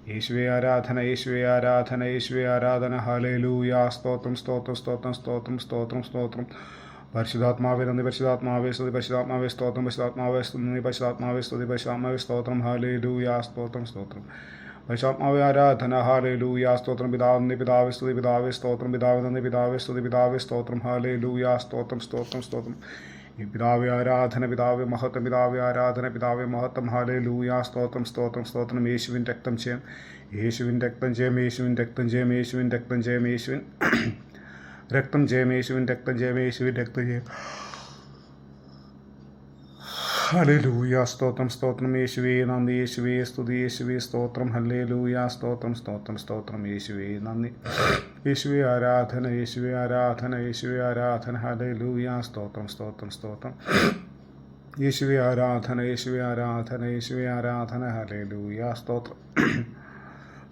യേശുവേ ആരാധന, യേശുവേ ആരാധന, യേശുവേ ആരാധന. ഹല്ലേലൂയ. സ്തോത്രം, സ്തോത്രം, സ്തോത്രം, സ്തോത്രം, സ്തോത്രം, സ്തോത്രം. പരിശുദ്ധാത്മാവേ നന്ദി, പരിശുദ്ധാത്മാവേ സ്തുതി, പരിശുദ്ധാത്മാവേ സ്തോത്രം, പരിശുദ്ധാത്മാവേ സ്തുതി, പരിശുദ്ധാത്മാവേ സ്തുതി, പരിശുദ്ധാത്മാവേ സ്തോത്രം. ഹല്ലേലൂയ. സ്തോത്രം, സ്തോത്രം. പരിശുദ്ധാത്മാവേ ആരാധന. ഹല്ലേലൂയ. സ്തോത്രം. പിതാവേ നന്ദി, പിതാവേ സ്തുതി, പിതാവേ സ്തോത്രം, പിതാവേ നന്ദി, പിതാവേ സ്തുതി, പിതാവേ സ്തോത്രം. ഹല്ലേലൂയ. സ്തോത്രം, സ്തോത്രം, സ്തോത്രം. പിതാവേ ആരാധന, പിതാവേ മഹത്വം, പിതാവേ ആരാധന, പിതാവേ മഹത്വം. ഹല്ലേലൂയ. സ്തോത്രം, സ്തോത്രം, സ്തോത്രം. യേശുവിൻ രക്തം ജയം, യേശുവിൻ രക്തം ജയം, യേശുവിൻ രക്തം ജയം, യേശുവിൻ രക്തം ജയം, യേശുവിൻ രക്തം ജയം, യേശുവിൻ രക്തം ജയം, യേശുവിൻ രക്തം ജയം. ഹല്ലേലൂയ. സ്തോത്രം, സ്തോത്രം. യേശുവേ നന്ദി, യേശുവേ സ്തുതി, യേശുവേ സ്തോത്രം. ഹല്ലേലൂയ. സ്തോത്രം, സ്തോത്രം, സ്തോത്രം. യേശുവേ നന്ദി, യേശുവേ ആരാധന, യേശുവേ ആരാധന, യേശുവേ ആരാധന. ഹല്ലേലൂയ. സ്തോത്രം, സ്തോത്രം, സ്തോത്രം. യേശുവേ ആരാധന, യേശുവേ ആരാധന, യേശുവേ ആരാധന. ഹല്ലേലൂയ. സ്തോത്രം,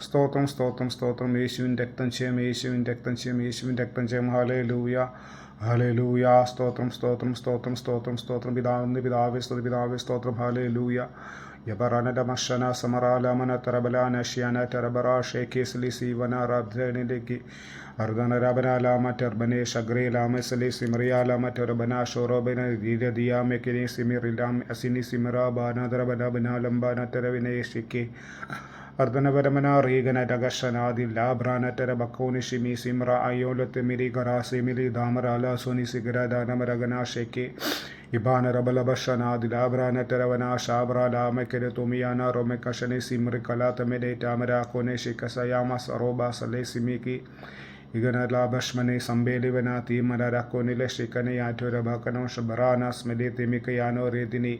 സ്തോത്രം, സ്തോത്രം, സ്തോത്രം. യേശുവിൻ രക്തം ജയം, യേശുവിൻ രക്തം ജയം, യേശുവിൻ രക്തം ജയം. ഹല്ലേലൂയ. ഹല്ലേലൂയ. സ്തോത്രം, സ്തോത്രം, സ്തോത്രം, സ്തോത്രം, സ്തോത്രം. പിതാവിന്റെ പിതാവേ സ്തുതി, പിതാവേ സ്തോത്രം. ഹല്ലേലൂയ. യബറനദ മഷന സമറാലമന തറബലാന ഷിയാന തറബറ ഷേക്കേസ്ലി സീവന റബ്ദനിലേക്ക് അർദനരബനാലാമ ടർബനെ ഷഗ്രേലാമ സലി സിമറിയാലാമ ടർബന ഷോറോബന രീരദിയാമെ കിനി സിമിറിലാം അസിനി സിമറ ബാനദറബന ബനാലംബന തറവിനെ ഷിക്കെ അർദ്ധനപരമന റീഗന രഗഷനാദി ലാഭ്രാനറ്റര ബക്കോനി ഷിമി സിമ്ര അയോലത്തെ മിരി ഗറാസിമിലി ധാമറാല സോനി സിഗര ദാനമരഗന ഷെക്കെ ഇബാന റബലബഷനാദി ലാഭ്രാനറ്റരവന ഷാബ്ര ലാമക്കരെ തുമിയാന റൊമെക്കഷനെ സിമ്രി കലാത്തമെനെ ടാമര കോനെ ഷിക്കസയാമ സറോബ സലെ സിമിക്കി ഇഗന ലാഭഷ്മനെ സംബേലിവന തീമല രക്കോനിലെ ഷിക്കനെ ആറ്റോര ബക്കനോ ഷബറാന സ്മെലി തിമിക്കയാനോ റേതിനി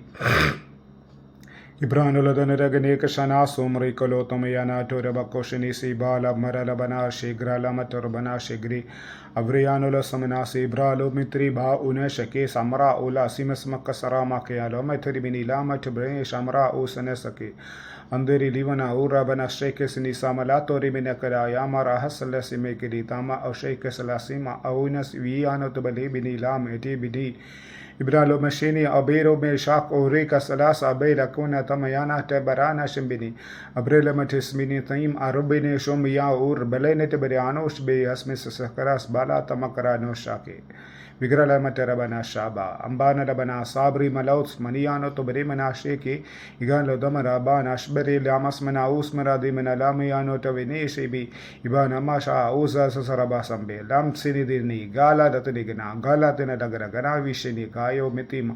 ഇബ്രാനുലതനരഗനേക ഷനാസോമറി കൊലോത്തമയാനാറ്റോരബക്കോഷനി സിബാല മരലബന ശീഘ്രലമറ്റൊർബന ശിഗ്രി അവ്രിയാനുല സമനാസി ഇബ്രാലോ മിത്രി ഭാ ഉന ഷക്കെ സമറ ഉല സിമസ്മക്ക സറാമാക്കയാലോ മൈഥരിബിനി ലാമറ്റ് ബ്രേ ഷമറ ഊസനെ സക്കെ അന്തരി ലിവന ഊറബന ഷേക്കസിനി സമലാത്തോരിമിനക്കര യാമറ ഹസല സിമേക്കിരി താമ ഔഷേക്കസല ഔനസ് വിയാനോത്ത് ബലിബിനി ലാം എറ്റി ബിഡി ഇബ്രാലോ മഷീനി അബേരോ മേ ഷാഖ് ഓറേക സലാസ് അബേ ലക്കോന തമയാന ടബറാന ഷിംബിനി അബ്രേല മറ്റിസ്മിനി തൈം അറബിനെ ഷോമിയാ ഊർ ബലേനറ്റ് ബരെ ആനോഷ് ബേ അസ്മിസ് സഖറാസ് ബാല തമക്കറാനോ ഷാക്കെ വിഗ്രല മറ്റരബന ഷാബ അംബാനരബന സാബ്രി മലൗസ് മനിയാനോ तो बरे मना शेके इगालो दमरा बान अशबरे लामस मना उस मरा दे मना लामियानो तो विनेशे भी इबान अमाशा उसा ससरबा संबे लाम सिनी दिनी गाला दतने गना गाला तेना डगरा गना विशेनी कायो मितिम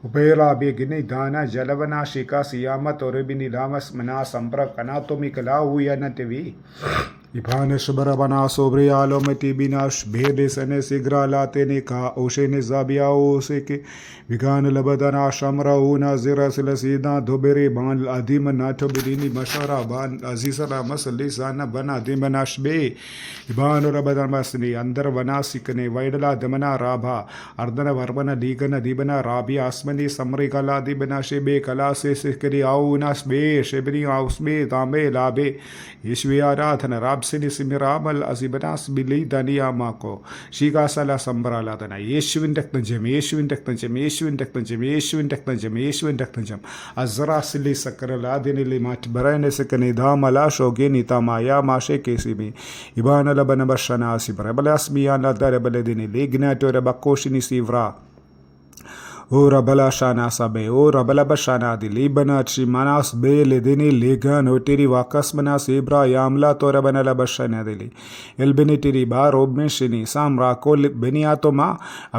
उपेरा बेगिनी दाना जलवना शिका सियामत और बिनी लामस मना संप्र कना तो मिकला हुआ नतवी इबानश बरबना सोब्रियालो मती बिनाश भेदे सने सिग्रा लाते ने कहा ओशे ने जाबिया ओसे के विगान लबदना शमरा ऊना जिरा सिलसीदा धोबेरे बान अधीम नाठो बिदीनी मशरा बान अजीसरा मसली साना बना दिमनाश बे इबान रबदन मसनी अंदर वनासिकने वैडला दमना राभा अर्दन वर्बन दीगन दीबना राबी आसमनी समरी कला दीबना शेबे कला से सिकरी आऊनास बे शेबरी आउस बे तांबे लाबे ईश्वी आराधन राब सिनी सिमिरामल असिबनास बिली दनिया माको शीगासല സംബ്രാലാതന യേശുവിൻ രക്തം ജയം യേശുവിൻ രക്തം ജയം യേശുവിൻ രക്തം ജയം യേശുവിൻ രക്തം ജയം യേശുവിൻ രക്തം ജയം അസ്റാസിലി സക്കറലാദിനിലി മാറ്റ് ബറനസകനി ദാമല ഷോഗേനി തമായ മാഷെ കേസിബി ഇബാനല ബനബഷനാസി ബറബലാസ്മിയാന ദരബലദിനി ലിഗ്നാറ്റോര ബക്കോഷിനി സിവ്ര ओ रबला शाना सबे ओ रबला बशाना दी लीबना ची मनास बे लेदिनी लेगन ओ तेरी वाकस मना सेब्रा यामला तो रबना लबशाना दिली एलबनी तेरी बा रोब में शिनी सामरा को बनिया तो मा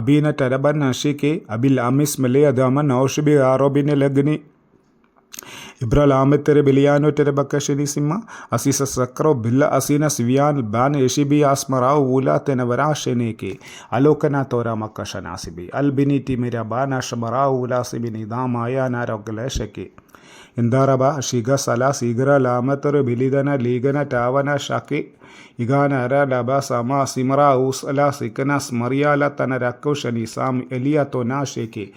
अभी न तरबन शिके अबिल अमिस मले अदामन औशबी आरोबिने लगनी इब्राल आमिद तेरे बिलियानो तेरे बकशनी सिम्मा असीस सक्रो बिल्ला असीना सिवियान बान यशिबी आसमराव वूला तेनवरा शेने के अलोकना तोरा मक्कशना सिबी अलबिनीटी मेरा बाना शमराव वूला सिबिनी दाम आया ना रोगले शके इंदारबा शिगा सला सीगरा लामतर बिलिदना लीगना टावना शाके इगान अरा लबा सामा सिमरा उस अला सिकना स्मरियाला तन रक्को शनी साम एलिया तो ना शेके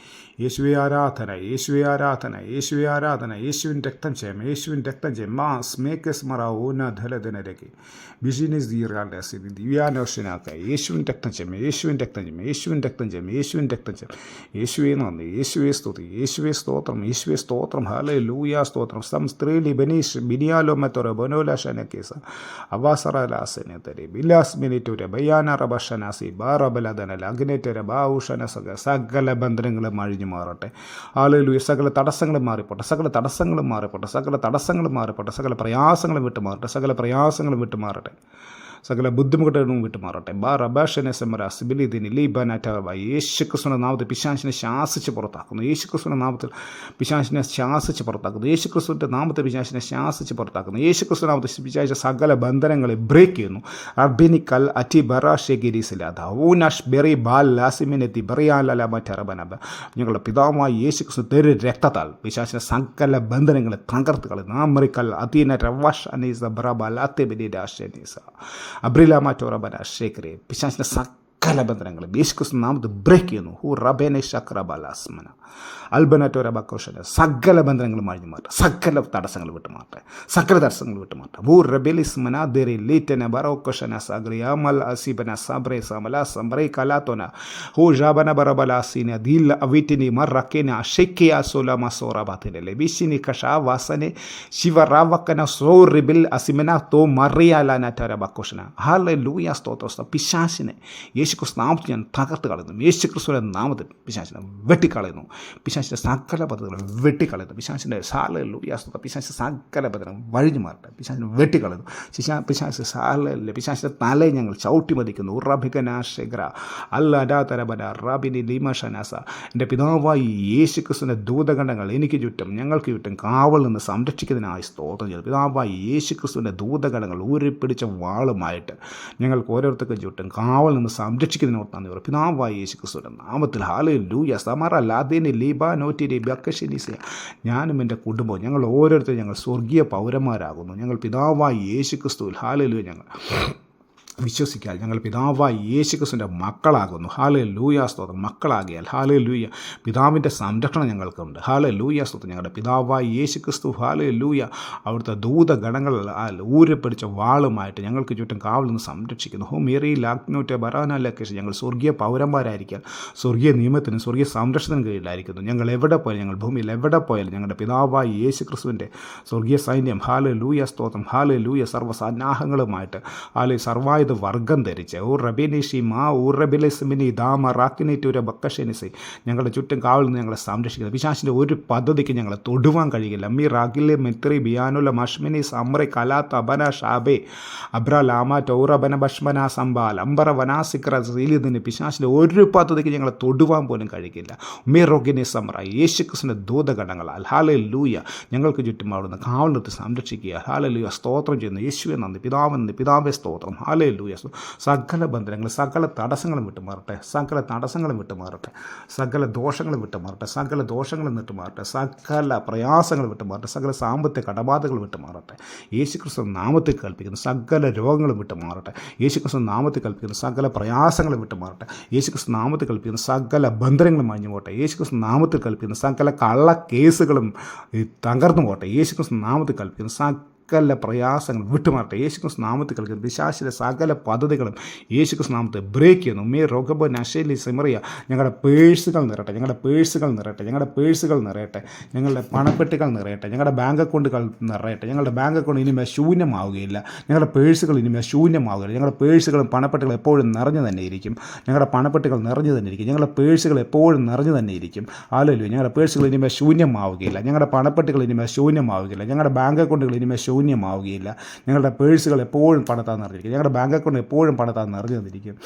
യേശുവെ ആരാധന, യേശുവെ ആരാധന, യേശുവെ ആരാധന. യേശുവിൻ രക്തം ചെയ്യും, യേശുവിൻ രക്തം ചെയ്യും. മാസ് മേക്കസ് മറ ഊന ധലധനരക്ക് ബിസിനസ് ദീർഘാൻ്റെ സ്ഥിതി ദിവ്യാനോഷനാക്കുക. യേശുവിൻ രക്തം ചെയ്യും, യേശുവിൻ രക്തം ചെയ്യും, യേശുവിൻ രക്തം ചെയ്യും, യേശുവിൻ രക്തം ചെയ്യും. യേശുവെ നന്ദി, യേശുവെ സ്തുതി, യേശുവെ സ്തോത്രം, യേശുവെ സ്തോത്രം. ഹല്ലേലൂയ സ്തോത്രം. സ്ത്രീലി ബനീഷ് ബിനിയാലോ മറ്റൊരു ബനോലാശന കേസ അവസരലാസനത്തരി ബിലാസ് മിനിറ്റൂര ബയാന റബഷനാസി ബാറബലധനല അഗ്നേറ്റര ബാവുഷന സകല ബന്ധനങ്ങളും അഴിഞ്ഞു മാറട്ടെ. ഹല്ലേലൂയ. സകല തടസ്സങ്ങളും മാറിപ്പോട്ടെ, സകല തടസ്സങ്ങളും മാറിപ്പോട്ടെ, സകല തടസ്സങ്ങളും മാറിപ്പോട്ടെ, സകല പ്രയാസങ്ങളും വിട്ടുമാറട്ടെ, സകല പ്രയാസങ്ങളും വിട്ടുമാറട്ടെ, സകല ബുദ്ധിമുട്ടുകളും വിട്ടുമാറട്ടെ. റബാഷനെ സെമറ സിബിലിദിനി ലീബനാറ്റവ യേശുക്രിസ്തുവിന്റെ നാമത്തിൽ പിശാചിനെ ശാസിച്ച് പുറത്താക്കുന്നു. യേശുക്രിസ്തുവിന്റെ നാമത്തിൽ പിശാചിനെ ശാസിച്ച് പുറത്താക്കുന്നു. യേശുക്രിസ്തുവിന്റെ നാമത്തിൽ പിശാചിനെ ശാസിച്ച് പുറത്താക്കുന്നു. യേശുക്രിസ്തു നാമത്തിൽ പിശാച സകല ബന്ധനങ്ങളെ ബ്രേക്ക് ചെയ്യുന്നു. അർബിനിക്കൽ അറ്റി ബറാഷെഗിരിസിലാദ ഊനാഷ് ബെറി ബാൽ ലാസിമിനെത്തി ബറിയാലല മറ്ററബനബ. ഞങ്ങളുടെ പിതാവായ യേശുക്രിസ്തു തെരു രക്തത്താൽ പിശാചിനെ സകല ബന്ധനങ്ങളെ തകർത്ത് കളയുന്നു. നാമറിക്കൽ അതീന റവാഷ് അനീസ ബറബ ലാത്തെ ബിനിഡാഷനീസ അബ്രിലാമാറ്റോറബന ശേഖരെ. പിശാചിന്റെ സകല ബന്ധനങ്ങളും യേശുക്രിസ്തു നാമത്തിൽ ബ്രേക്ക് ചെയ്യുന്നു. ഹു റബേനെ ശക്രബലാസ്മന അൽബനറ്റോറബക്കോഷന. സകല ബന്ധനങ്ങളും അഴിഞ്ഞു മാറട്ടെ, സകല തടസ്സങ്ങൾ വിട്ടുമാറട്ടെ, സകല തടസ്സങ്ങൾ വിട്ടുമാറട്ടെ. ഹു റബെലിസ്മന ദെറി ലീറ്റന ബറോക്കോഷന സഗ്രിയാമൽ അസിബന സബ്രെ സമല സംബ്രെ കലാത്തോന ഹു ജാബന ബറബലാസിന ദിൽ അവിറ്റിനി മറക്കേന ഷെക്കിയ സോലമ സോറബാത്തിലെ ബിഷിനി കഷാ വാസനെ ശിവറാവക്കന സോറിബിൽ അസിമന തോ മറിയാലനറ്റോറബക്കോഷന. ഹല്ലേലൂയ സ്തോത്രം. പിശാചിനെ യേശുക്രിസ്തു നാമത്തിൽ ഞാൻ തകർത്ത് കളയുന്നു. യേശുക്രിസ്തുവിന്റെ നാമത്തിൽ പിശാചിനെ വെട്ടിക്കളയുന്നു. പിശാചിൻ്റെ സകല പദ്ധതികളും വെട്ടിക്കളയുന്നു. പിശാചിൻ്റെ ഹല്ലേലൂയ സ്തോത്രം. പിശാചിൻ്റെ സകല പദ്ധതികളും വഴിഞ്ഞു മാറട്ടെ. പിശാചിനെ വെട്ടിക്കളയുന്നു. പിശാച് ഹല്ലേലൂയ. പിശാചിൻ്റെ തലയെ ഞങ്ങൾ ചവിട്ടി മതിക്കുന്നു. ഉറബികനാശഗ്ര അല്ലാതരബന റാബിനി ലീമഷനാസ. എൻ്റെ പിതാവായി യേശുക്രിസ്തുവിൻ്റെ ദൂതഗണങ്ങൾ എനിക്ക് ചുറ്റും ഞങ്ങൾക്ക് ചുറ്റും കാവൽ നിന്ന് സംരക്ഷിക്കുന്നതിനായി സ്തോത്രം ചെയ്തു. പിതാവായി യേശുക്രിസ്തുവിൻ്റെ ദൂതഗണങ്ങൾ ഊരിപ്പിടിച്ച വാളുമായിട്ട് ഞങ്ങൾക്ക് ഓരോരുത്തർക്കും ചുറ്റും കാവൽ നിന്ന് സംരക്ഷിക്കുന്നതിനോട് നന്ദി പറയും. പിതാവായി യേശുക്രിസ്തുവിൻ്റെ നാമത്തിൽ ഹല്ലേലൂയ. സമറ ലാദിനി ലീബാ നോറ്റിരി ബക്കഷിനിസ. ഞാനും എൻ്റെ കുടുംബവും ഞങ്ങൾ ഓരോരുത്തരും ഞങ്ങൾ സ്വർഗീയ പൗരന്മാരാകുന്നു. ഞങ്ങൾ പിതാവായി യേശുക്രിസ്തുവിൽ ഹല്ലേലൂയ ഞങ്ങൾ വിശ്വസിക്കാൻ ഞങ്ങൾ പിതാവായ യേശുക്രിസ്തുവിൻ്റെ മക്കളാകുന്നു. ഹല്ലേലൂയ സ്തോത്രം. മക്കളാകിയാൽ ഹല്ലേലൂയ പിതാവിൻ്റെ സംരക്ഷണം ഞങ്ങൾക്കുണ്ട്. ഹല്ലേലൂയ സ്തോത്രം. ഞങ്ങളുടെ പിതാവായ യേശുക്രിസ്തു ഹല്ലേലൂയ അവിടുത്തെ ദൂതഗണങ്ങളാൽ ഊരിപ്പിടിച്ച വാളുമായിട്ട് ഞങ്ങൾക്ക് ചുറ്റും കാവൽ നിന്ന് സംരക്ഷിക്കുന്നു. ഹോ മേറി ലാഗ്നോറ്റെ ബറാനലക്കേഷ്. ഞങ്ങൾ സ്വർഗീയ പൗരന്മാരായിരിക്കാൻ സ്വർഗീയ നിയമത്തിനും സ്വർഗീയ സംരക്ഷണത്തിനും കീഴിലായിരിക്കുന്നു. ഞങ്ങൾ എവിടെ പോയാലും, ഞങ്ങൾ ഭൂമിയിൽ എവിടെ പോയാലും ഞങ്ങളുടെ പിതാവായ യേശുക്രിസ്തുവിൻ്റെ സ്വർഗീയ സൈന്യം ഹല്ലേലൂയ സ്തോത്രം ഹല്ലേലൂയ സർവ്വസന്നാഹങ്ങളുമായിട്ട് സർവായ വർഗം ധരിച്ച് റബിനിഷി മാ ഉറബിലിസ്മിനി ദാമ റാക്കിനിറ്റൂര ബക്കഷനിസി. ഞങ്ങളുടെ ചുറ്റും കാവൽ നിന്ന് ഞങ്ങളെ സംരക്ഷിക്കുന്നത്. പിശാചിൻ്റെ ഒരു പദ്ധതിക്ക് ഞങ്ങളെ തൊടുവാൻ കഴിയില്ല. മീ റാഗിലെ മെത്രി ബിയാനുല മഷ്മിനി സമ്രെ കലാത്ത് അബന ഷാബെ അബ്ര ലാമ ടൗറബന ബഷ്മന സംബാൽ അംബറ വനാസിക്ര സീലിദിന്. പിശാചിൻ്റെ ഒരു പദ്ധതിക്ക് ഞങ്ങളെ തൊടുവാൻ പോലും കഴിയില്ല. മീ റോഗിനി സമ്ര യേശുക്രിസ്തുവിൻ്റെ ദൂതഗണങ്ങളാൽ ഹല്ലേലൂയ ഞങ്ങൾക്ക് ചുറ്റും അവിടുന്ന് കാവൽ നിർത്തി സംരക്ഷിക്കുക. ഹല്ലേലൂയ സ്തോത്രം ചെയ്യുന്നു. യേശുവെ നന്ദി. പിതാവേ സ്തോത്രം. ഹല്ലേലൂയ. സകല ബന്ധനങ്ങൾ സകല തടസ്സങ്ങളും വിട്ടുമാറട്ടെ, സകല തടസ്സങ്ങളും വിട്ടുമാറട്ടെ, സകല ദോഷങ്ങളും വിട്ടുമാറട്ടെ, സകല ദോഷങ്ങളും വിട്ടുമാറട്ടെ, സകല പ്രയാസങ്ങൾ വിട്ടുമാറട്ടെ, സകല സാമ്പത്തിക കടബാധകൾ വിട്ടുമാറട്ടെ. യേശുക്രിസ്തു നാമത്തിൽ കൽപ്പിക്കുന്ന സകല രോഗങ്ങളും വിട്ടുമാറട്ടെ. യേശുക്രിസ്തു നാമത്തിൽ കൽപ്പിക്കുന്ന സകല പ്രയാസങ്ങളും വിട്ടുമാറട്ടെ. യേശുക്രിസ്തു നാമത്തിൽ കൽപ്പിക്കുന്ന സകല ബന്ധനങ്ങളും അഴിഞ്ഞു പോട്ടെ. യേശുക്രിസ്തു നാമത്തിൽ കൽപ്പിക്കുന്ന സകല കള്ള കേസുകളും തകർന്നു പോട്ടെ. യേശുക്രിസ്തു നാമത്തിൽ കൽപ്പിക്കുന്ന സകല പ്രയാസങ്ങൾ വിട്ടുമാറട്ടെ. യേശുക്രിസ്തു നാമത്തിൽ കളിക്കുന്ന പിശാചിലെ സകല പദ്ധതികളും യേശുക്രിസ്തു നാമത്തെ ബ്രേക്ക് ചെയ്യുന്നു. മേ റോഗബോ നഷേലി സിമറിയ. ഞങ്ങളുടെ പേഴ്സുകൾ നിറയട്ടെ, ഞങ്ങളുടെ പേഴ്സുകൾ നിറയട്ടെ, ഞങ്ങളുടെ പേഴ്സുകൾ നിറയട്ടെ, ഞങ്ങളുടെ പണപ്പെട്ടികൾ നിറയട്ടെ, ഞങ്ങളുടെ ബാങ്ക് അക്കൗണ്ടുകൾ നിറയട്ടെ. ഞങ്ങളുടെ ബാങ്ക് അക്കൗണ്ട് ഇനിമേൽ ശൂന്യമാവുകയില്ല. ഞങ്ങളുടെ പേഴ്സുകൾ ഇനിമേൽ ശൂന്യമാവുകയില്ല. ഞങ്ങളുടെ പേഴ്സുകളും പണപ്പെട്ടികളും എപ്പോഴും നിറഞ്ഞു തന്നെ ഇരിക്കും. ഞങ്ങളുടെ പണപ്പെട്ടികൾ നിറഞ്ഞു തന്നെ ഇരിക്കും. ഞങ്ങളുടെ പേഴ്സുകൾ എപ്പോഴും നിറഞ്ഞു തന്നെ ഇരിക്കും. ഹല്ലേലൂയ. ഞങ്ങളുടെ പേഴ്സുകൾ ഇനിമേൽ ശൂന്യമാവുകയില്ല. ഞങ്ങളുടെ പണപ്പെട്ടികൾ ഇനിമേൽ ശൂന്യമാവുകയില്ല. ഞങ്ങളുടെ ബാങ്ക് അക്കൗണ്ടുകൾ ഇനിമേൽ ശൂന്യമാവുകയില്ല. ഞങ്ങളുടെ പേഴ്സുകൾ എപ്പോഴും പണത്താൽ നിറഞ്ഞിരിക്കും. ഞങ്ങളുടെ ബാങ്ക് അക്കൗണ്ട് എപ്പോഴും പണത്താൽ നിറഞ്ഞു തന്നിരിക്കും.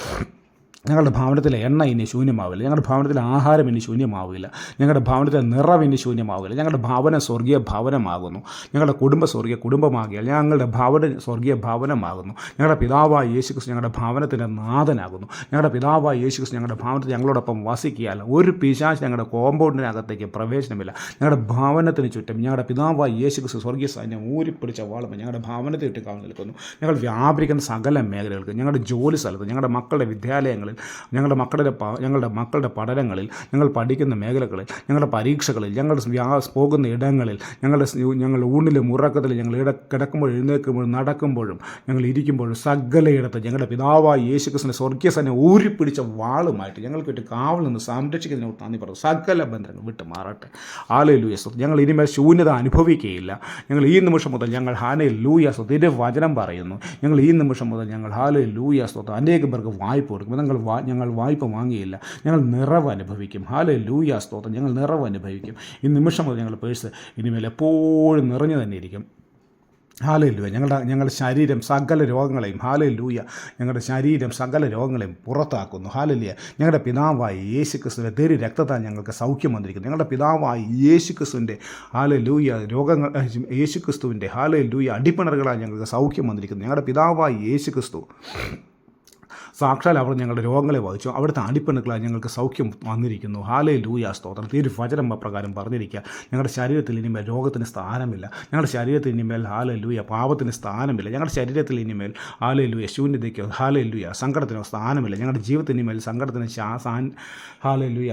ഞങ്ങളുടെ ഭവനത്തിലെ എണ്ണ ഇനി ശൂന്യമാവില്ല. ഞങ്ങളുടെ ഭവനത്തിലെ ആഹാരം ഇനി ശൂന്യമാവില്ല. ഞങ്ങളുടെ ഭവനത്തിലെ നിറവ് ഇനി ശൂന്യമാവില്ല. ഞങ്ങളുടെ ഭവനം സ്വർഗീയ ഭവനമാകുന്നു. ഞങ്ങളുടെ കുടുംബം സ്വർഗീയ കുടുംബമാകിയാൽ ഞങ്ങളുടെ ഭവനം സ്വർഗീയ ഭവനമാകുന്നു. ഞങ്ങളുടെ പിതാവായ യേശുക്രിസ്തു ഞങ്ങളുടെ ഭവനത്തിൻ്റെ നാഥനാകുന്നു. ഞങ്ങളുടെ പിതാവായ യേശുക്രിസ്തു ഞങ്ങളുടെ ഭവനത്തിൽ ഞങ്ങളോടൊപ്പം വസിക്കിയാൽ ഒരു പിശാച് ഞങ്ങളുടെ കോമ്പൗണ്ടിനകത്തേക്ക് പ്രവേശനമില്ല. ഞങ്ങളുടെ ഭവനത്തിന് ചുറ്റും ഞങ്ങളുടെ പിതാവായ യേശുക്രിസ്തു സ്വർഗീയ സൈന്യം ഊരിപ്പിടിച്ച വാളുമ്പോൾ ഞങ്ങളുടെ ഭവനത്തെ ചുറ്റും കാവൽ നിൽക്കുന്നു. ഞങ്ങൾ വ്യാപരിക്കുന്ന സകല മേഖലകൾക്ക്, ഞങ്ങളുടെ ജോലി സ്ഥലത്ത്, ഞങ്ങളുടെ മക്കളുടെ വിദ്യാലയങ്ങളിൽ, കോഴ്സുകളിൽ, ഞങ്ങളുടെ മക്കളുടെ പഠനങ്ങളിൽ, ഞങ്ങൾ പഠിക്കുന്ന മേഖലകളിൽ, ഞങ്ങളുടെ പരീക്ഷകളിൽ, ഞങ്ങൾ പോകുന്ന ഇടങ്ങളിൽ, ഞങ്ങൾ ഊണിലും ഉറക്കത്തിലും, ഞങ്ങൾ കിടക്കുമ്പോഴും എഴുന്നേൽക്കുമ്പോഴും നടക്കുമ്പോഴും ഞങ്ങൾ ഇരിക്കുമ്പോഴും സകലയിടത്ത് ഞങ്ങളുടെ പിതാവായ യേശുക്രിസ്തുവിൻ്റെ സ്വർഗീയ സന്നെ ഊരിപ്പിടിച്ച വാളുമായിട്ട് ഞങ്ങൾക്ക് വേണ്ടി കാവൽ നിന്ന് സംരക്ഷിക്കുന്നതിനോട് നന്ദി പറഞ്ഞു. സകല ബന്ധങ്ങൾ വിട്ട് മാറട്ടെ. ഹല്ലേലൂയ. ഞങ്ങൾ ഇനിമേൽ ശൂന്യത അനുഭവിക്കുകയില്ല. ഞങ്ങൾ ഈ നിമിഷം മുതൽ ഞങ്ങൾ ഹല്ലേലൂയ ഇതിൻ്റെ വചനം പറയുന്നു. ഞങ്ങൾ ഈ നിമിഷം മുതൽ ഞങ്ങൾ ഹല്ലേലൂയ സ്തോത്രം അനേകം പേർക്ക് വായ്പ കൊടുക്കും. ഞങ്ങൾ വായ്പ വാങ്ങിയില്ല. ഞങ്ങൾ നിറവ് അനുഭവിക്കും. ഹല്ലേലൂയ സ്തോത്രം. ഞങ്ങൾ നിറവ് അനുഭവിക്കും. ഈ നിമിഷം മുതൽ ഞങ്ങളുടെ പേഴ്സ് ഇനിമേൽ എപ്പോഴും നിറഞ്ഞു തന്നെ ഇരിക്കും. ഹല്ലേലൂയ. ഞങ്ങളുടെ ശരീരം സകല രോഗങ്ങളെയും ഞങ്ങളുടെ ശരീരം സകല രോഗങ്ങളെയും പുറത്താക്കുന്നു. ഹല്ലേലൂയ. ഞങ്ങളുടെ പിതാവായ യേശുക്രിസ്തുവിൻ്റെ തിരു രക്തത്താൽ ഞങ്ങൾക്ക് സൗഖ്യം വന്നിരിക്കുന്നു. ഞങ്ങളുടെ പിതാവായ യേശുക്രിസ്തുവിൻ്റെ യേശുക്രിസ്തുവിൻ്റെ അടിപ്പിണറുകളാൽ ഞങ്ങൾക്ക് സൗഖ്യം വന്നിരിക്കുന്നു. ഞങ്ങളുടെ പിതാവായ യേശുക്രിസ്തു സാക്ഷാൽ അവർ ഞങ്ങളുടെ രോഗങ്ങളെ വഹിച്ചു. അവിടുത്തെ അടിപ്പിണുക്കളാൽ ഞങ്ങൾക്ക് സൗഖ്യം വന്നിരിക്കുന്നു. ഹല്ലേലൂയ സ്തോത്രം. തിരുവചനം പ്രകാരം പറഞ്ഞിരിക്കുക, ഞങ്ങളുടെ ശരീരത്തിൽ ഇനിമേൽ രോഗത്തിന് സ്ഥാനമില്ല. ഞങ്ങളുടെ ശരീരത്തിൽ ഇനിമേൽ ഹല്ലേലൂയ പാപത്തിന് സ്ഥാനമില്ല. ഞങ്ങളുടെ ശരീരത്തിൽ ഇനിമേൽ ഹല്ലേലൂയ ശൂന്യതയ്ക്കോ ഹല്ലേലൂയ സങ്കടത്തിനോ സ്ഥാനമില്ല. ഞങ്ങളുടെ ജീവിതത്തിന് ഇനിമേൽ സങ്കടത്തിന് ഹല്ലേലൂയ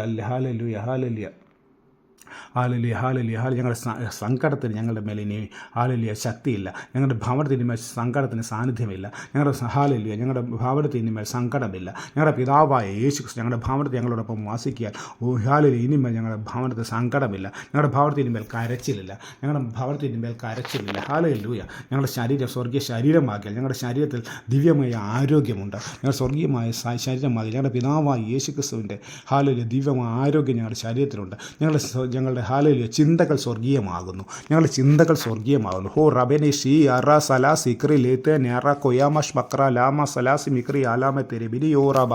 ഞങ്ങളുടെ സങ്കടത്തിന് ഞങ്ങളുടെ മേലെ ഇനി ശക്തിയില്ല. ഞങ്ങളുടെ ഭവനത്തിന് മേൽ സങ്കടത്തിന് സാന്നിധ്യമില്ല. ഞങ്ങളുടെ ഭവനത്തിന് ഇനിമേൽ സങ്കടമില്ല. ഞങ്ങളുടെ പിതാവായ യേശുക്രിസ്തു ഞങ്ങളുടെ ഭവനത്തിൽ ഞങ്ങളോടൊപ്പം വാസിക്കാൻ ഇനിമേൽ ഞങ്ങളുടെ ഭവനത്തിൽ സങ്കടമില്ല. ഞങ്ങളുടെ ഭവനത്തിൽ ഇനിമേൽ കരച്ചിലില്ല. ഹല്ലേലൂയ. ഞങ്ങളുടെ ശരീരം സ്വർഗീയ ശരീരമാക്കിയാൽ ഞങ്ങളുടെ ശരീരത്തിൽ ദിവ്യമായ ആരോഗ്യമുണ്ട്. ഞങ്ങളുടെ സ്വർഗീയമായ ശരീരമാക്കി ഞങ്ങളുടെ പിതാവായ യേശുക്രിസ്തുവിൻ്റെ ദിവ്യമായ ആരോഗ്യം ഞങ്ങളുടെ ശരീരത്തിലുണ്ട്. ഞങ്ങളുടെ ചിന്തകൾ സ്വർഗീയമാകുന്നു. ഞങ്ങളുടെ ചിന്തകൾ സ്വർഗീയമാകുന്നു. ഹോ റബനെ ഷീ അറ സലാ സിക്രി ലേത്തെ നേറ കൊയാമഷ് ബക്ര ലാമ സലാസി മിക്രി ആലാമ തെരെ ബിനി യോറബ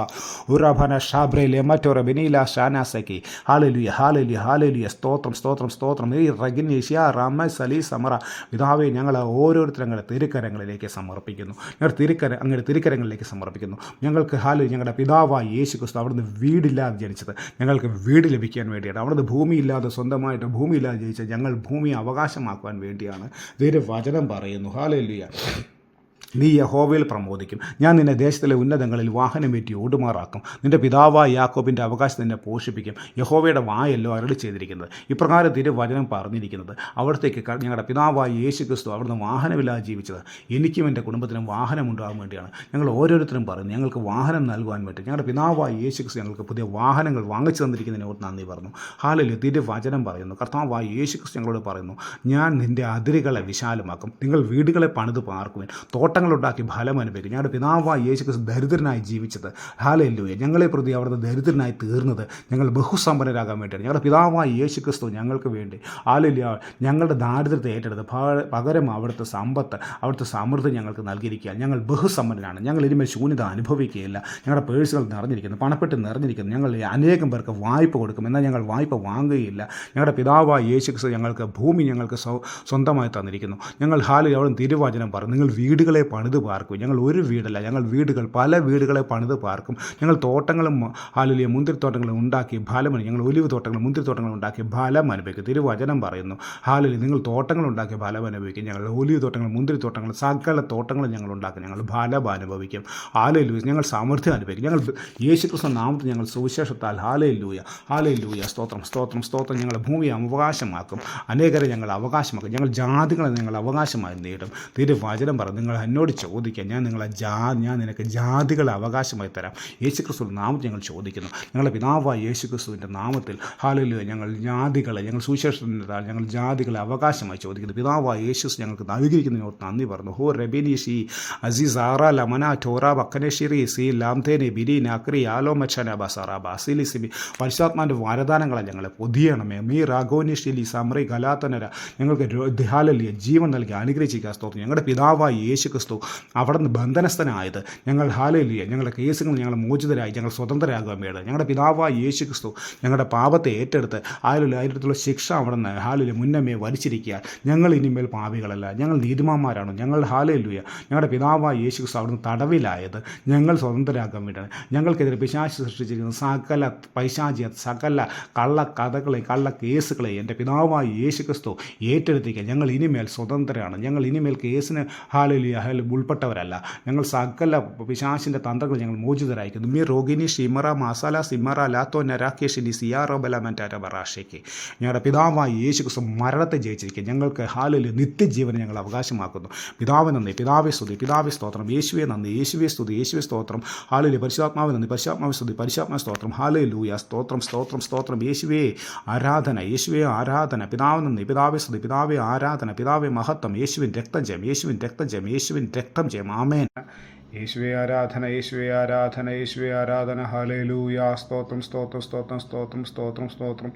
ഉറബന ഷാബ്രെ ലെമറ്റോറ ബെനില ഷാനാസക്കി. ഹല്ലേലൂയ സ്തോത്രം. ഈ റഗിനേഷ്യ റമ സലി സമറ. പിതാവേ, ഞങ്ങൾ ഓരോരുത്തരും ഞങ്ങളുടെ തിരുക്കരങ്ങളിലേക്ക് സമർപ്പിക്കുന്നു. അങ്ങയുടെ തിരുക്കരങ്ങളിലേക്ക് സമർപ്പിക്കുന്നു. ഞങ്ങൾക്ക് ഞങ്ങളുടെ പിതാവായ യേശുക്രിസ്തു അവിടുന്ന് വീടില്ലാതെ ജനിച്ചത് ഞങ്ങൾക്ക് വീട് ലഭിക്കാൻ വേണ്ടിയാണ്. അവിടുന്ന് ഭൂമിയില്ലാതെ സ്വന്തമായിട്ട് ഭൂമിയില്ലാതെ ജയിച്ച ഞങ്ങൾ ഭൂമിയെ അവകാശമാക്കുവാൻ വേണ്ടിയാണ്. വചനം പറയുന്നു. ഹല്ലേലൂയ. നീ യഹോവയിൽ പ്രമോദിക്കും. ഞാൻ നിന്നെ ദേശത്തിലെ ഉന്നതങ്ങളിൽ വാഹനമേറ്റി ഓടുമാറാക്കും. നിന്റെ പിതാവായ യാക്കോബിൻ്റെ അവകാശം നിന്നെ പോഷിപ്പിക്കും. യഹോവയുടെ വായല്ലോ അരുളി ചെയ്തിരിക്കുന്നത്. ഇപ്രകാരം തിരുവചനം പറഞ്ഞിരിക്കുന്നത്. അവിടത്തേക്ക് ഞങ്ങളുടെ പിതാവായ യേശുക്രിസ്തു അവിടുന്ന് വാഹനമില്ലാതെ ജീവിച്ചത് എനിക്കും എൻ്റെ കുടുംബത്തിനും വാഹനം ഉണ്ടാകാൻ വേണ്ടിയാണ്. ഞങ്ങൾ ഓരോരുത്തരും പറയുന്നു ഞങ്ങൾക്ക് വാഹനം നൽകുവാൻ വേണ്ടി ഞങ്ങളുടെ പിതാവായ യേശുക്രിസ്തു ഞങ്ങൾക്ക് പുതിയ വാഹനങ്ങൾ വാങ്ങിച്ചു തന്നിരിക്കുന്നതിനോട് നന്ദി പറഞ്ഞു. ഹല്ലേലൂയ. തിരുവചനം പറയുന്നു. കർത്താവായ യേശുക്രിസ്തു ഞങ്ങളോട് പറയുന്നു, ഞാൻ നിൻ്റെ അതിരുകളെ വിശാലമാക്കും. നിങ്ങൾ വീടുകളെ പണിത് പാർക്കുവാൻ ഉണ്ടാക്കി ഫലം അനുഭവിക്കും. ഞങ്ങളുടെ പിതാവായ യേശുക്രിസ്തു ദരിദ്രനായി ജീവിച്ചത്. ഹല്ലേലൂയ. ഞങ്ങളെ പ്രതി അവിടുന്ന് ദരിദ്രനായി തീർന്നത് ഞങ്ങൾ ബഹുസമ്പന്നരാകാൻ വേണ്ടിയാണ്. ഞങ്ങളുടെ പിതാവായ യേശുക്രിസ്തു ഞങ്ങൾക്ക് വേണ്ടി ഹല്ലേലൂയ ഞങ്ങളുടെ ദാരിദ്ര്യത്തെ ഏറ്റെടുത്ത് പകരം അവിടുത്തെ സമ്പത്ത് അവിടുത്തെ സമൃദ്ധി ഞങ്ങൾക്ക് നൽകിയിരിക്കുക. ഞങ്ങൾ ബഹുസമ്പന്നരാണ്. ഞങ്ങൾ ഇനിമേൽ ശൂന്യത അനുഭവിക്കുകയില്ല. ഞങ്ങളുടെ പേഴ്സുകൾ നിറഞ്ഞിരിക്കുന്നു, പണപ്പെട്ട് നിറഞ്ഞിരിക്കുന്നു. ഞങ്ങൾ അനേകം പേർക്ക് വായ്പ കൊടുക്കും, എന്നാൽ ഞങ്ങൾ വായ്പ വാങ്ങുകയില്ല. ഞങ്ങളുടെ പിതാവായ യേശുക്രിസ്തു ഞങ്ങൾക്ക് ഭൂമി ഞങ്ങൾക്ക് സ്വന്തമായി തന്നിരിക്കുന്നു. ഞങ്ങൾ അവിടുന്ന് തിരുവചനം പറഞ്ഞു, നിങ്ങൾ വീടുകളെ പണിത് പാർക്കും. ഞങ്ങൾ ഒരു വീടല്ല, ഞങ്ങൾ പല വീടുകളെ പണിത് പാർക്കും. ഞങ്ങൾ തോട്ടങ്ങളും മുന്തിരിത്തോട്ടങ്ങളും ഉണ്ടാക്കി ഫലം, ഞങ്ങൾ ഒലിവ് തോട്ടങ്ങളും മുന്തിരിത്തോട്ടങ്ങളും ഉണ്ടാക്കി ഫലം അനുഭവിക്കും. തിരുവചനം പറയുന്നു. നിങ്ങൾ തോട്ടങ്ങൾ ഉണ്ടാക്കി ഫലം അനുഭവിക്കും. ഞങ്ങൾ ഒലിവ് തോട്ടങ്ങൾ മുന്തിരിത്തോട്ടങ്ങൾ സകല തോട്ടങ്ങളും ഞങ്ങൾ ഉണ്ടാക്കും. ഞങ്ങൾ ഫലം അനുഭവിക്കും. ഞങ്ങൾ സമൃദ്ധി അനുഭവിക്കും. ഞങ്ങൾ യേശുക്രിസ്തു നാമത്തിൽ ഞങ്ങൾ സുവിശേഷത്താൽ ഹല്ലേലൂയ സ്തോത്രം ഞങ്ങൾ ഭൂമിയെ അവകാശമാക്കും. അനേകരെ ഞങ്ങൾ അവകാശമാക്കും. ഞങ്ങൾ ജാതികളെ ഞങ്ങൾ അവകാശമായി നേടും. തിരുവചനം പറഞ്ഞു, നിങ്ങൾ എന്നോട് ചോദിക്കുക, ഞാൻ നിനക്ക് ജാതികളെ അവകാശമായി തരാം. യേശുക്രിസ്തു നാമത്തിൽ ഞങ്ങൾ ചോദിക്കുന്നു. ഞങ്ങളുടെ പിതാവായ യേശുക്രിസ്തുവിൻ്റെ നാമത്തിൽ ഹല്ലേലൂയ ഞങ്ങൾ സുവിശേഷത്തിൻ്റെ ഞങ്ങൾ ജാതികളെ അവകാശമായി ചോദിക്കുന്നു. പിതാവായ യേശുസ് ഞങ്ങൾക്ക് നൽകിയിരിക്കുന്നതിനോട് നന്ദി പറഞ്ഞു. ഹോ റബീനിഷി അസീസ് ആറ ലമന ടോറ ബക്കനഷിറി സി ലാംതേനെ ബിരി നക്രി ആലോ മച്ചന ബസറ ബാസിലി സിബി. പരിശുദ്ധാത്മാവിൻ്റെ വരദാനങ്ങളെ ഞങ്ങളെ പൊതിയണമേ. മീ റാഗോനിഷിലി സമറി ഗലാത്തനര ഞങ്ങൾക്ക് ഹല്ലേലൂയ ജീവൻ നൽകി അനുഗ്രഹിച്ചിരിക്കുക. സ്തോത്രം. ഞങ്ങളുടെ പിതാവായ യേശുക്രിസ്തു അവിടെ നിന്ന് ബന്ധനസ്ഥനായത് ഞങ്ങൾ ഹല്ലേലൂയ ഞങ്ങളുടെ കേസുകൾ ഞങ്ങൾ മോചിതരായി ഞങ്ങൾ സ്വതന്ത്രരാകാൻ വേണ്ടി ഞങ്ങളുടെ പിതാവായ യേശുക്രിസ്തു ഞങ്ങളുടെ പാപത്തെ ഏറ്റെടുത്ത് അതിലുള്ള ശിക്ഷ അവിടെ നിന്ന് ഹല്ലേലൂയ മുന്നമേ വരിച്ചിരിക്കുക. ഞങ്ങൾ ഇനിമേൽ പാപികളല്ല, ഞങ്ങൾ നീതിമാന്മാരാണ്. ഞങ്ങൾ ഹല്ലേലൂയ ഞങ്ങളുടെ പിതാവായ യേശുക്രിസ്തു അവിടുന്ന് തടവിലായത് ഞങ്ങൾ സ്വതന്ത്രരാകാൻ വേണ്ടിയാണ്. ഞങ്ങൾക്കെതിരെ പിശാച് സൃഷ്ടിച്ചിരിക്കുന്ന സകല പൈശാചിക സകല കള്ള കേസുകളെ എൻ്റെ പിതാവായ യേശുക്രിസ്തു ഏറ്റെടുത്തിരിക്കുക. ഞങ്ങൾ ഇനിമേൽ സ്വതന്ത്രരാണ്. ഞങ്ങൾ ഇനിമേൽ കേസിന് ഹല്ലേലൂയ ഉൾപ്പെട്ടവരല്ല. ഞങ്ങൾ സകല പിശാചിൻ്റെ തന്ത്രങ്ങൾ ഞങ്ങൾ മോചിതരായിരിക്കുന്നു. മീ റോഗിനി ഷിമറ മസാല സിമറ ലാത്തോ നരാക്കേഷിനി സിയാറോ ബലമറ്റാരബറാഷേക്ക്. ഞങ്ങളുടെ പിതാവായ യേശു ക്രിസ്തു മരണത്തെ ജയിച്ചിരിക്കുക. ഞങ്ങൾക്ക് ഹാലയിൽ നിത്യജീവനെ ഞങ്ങൾ അവകാശമാക്കുന്നു. പിതാവ് നന്ദി, പിതാവെ സ്തുതി, പിതാവെ സ്തോത്രം, യേശുവെ നന്ദി, യേശുവെ സ്തുതി, യേശുവെ സ്തോത്രം, ഹാലയിൽ പരിശുദ്ധാത്മാവ് നന്ദി, പരിശുദ്ധാത്മാവ് സ്തുതി, പരിശുദ്ധാത്മാവ് സ്തോത്രം, ഹാലൂയ സ്തോത്രം സ്തോത്രം സ്തോത്രം, യേശുവേ ആരാധന, യേശുവേ ആരാധന, പിതാവ് നന്ദി, പിതാവെ സ്തുതി, പിതാവെ ആരാധന, പിതാവെ മഹത്വം, യേശുവിൻ രക്തം ജയം, യേശുവിൻ രക്തം ജയം, യേശുവിൻ രക്തം ജയം. ആമേൻ. യേശുവേ ആരാധന, യേശുവേ ആരാധന, യേശുവേ ആരാധന, ഹല്ലേലൂയ. സ്തോത്രം സ്തോത്രം സ്തോത്രം സ്തോത്രം സ്തോത്രം സ്തോത്രം.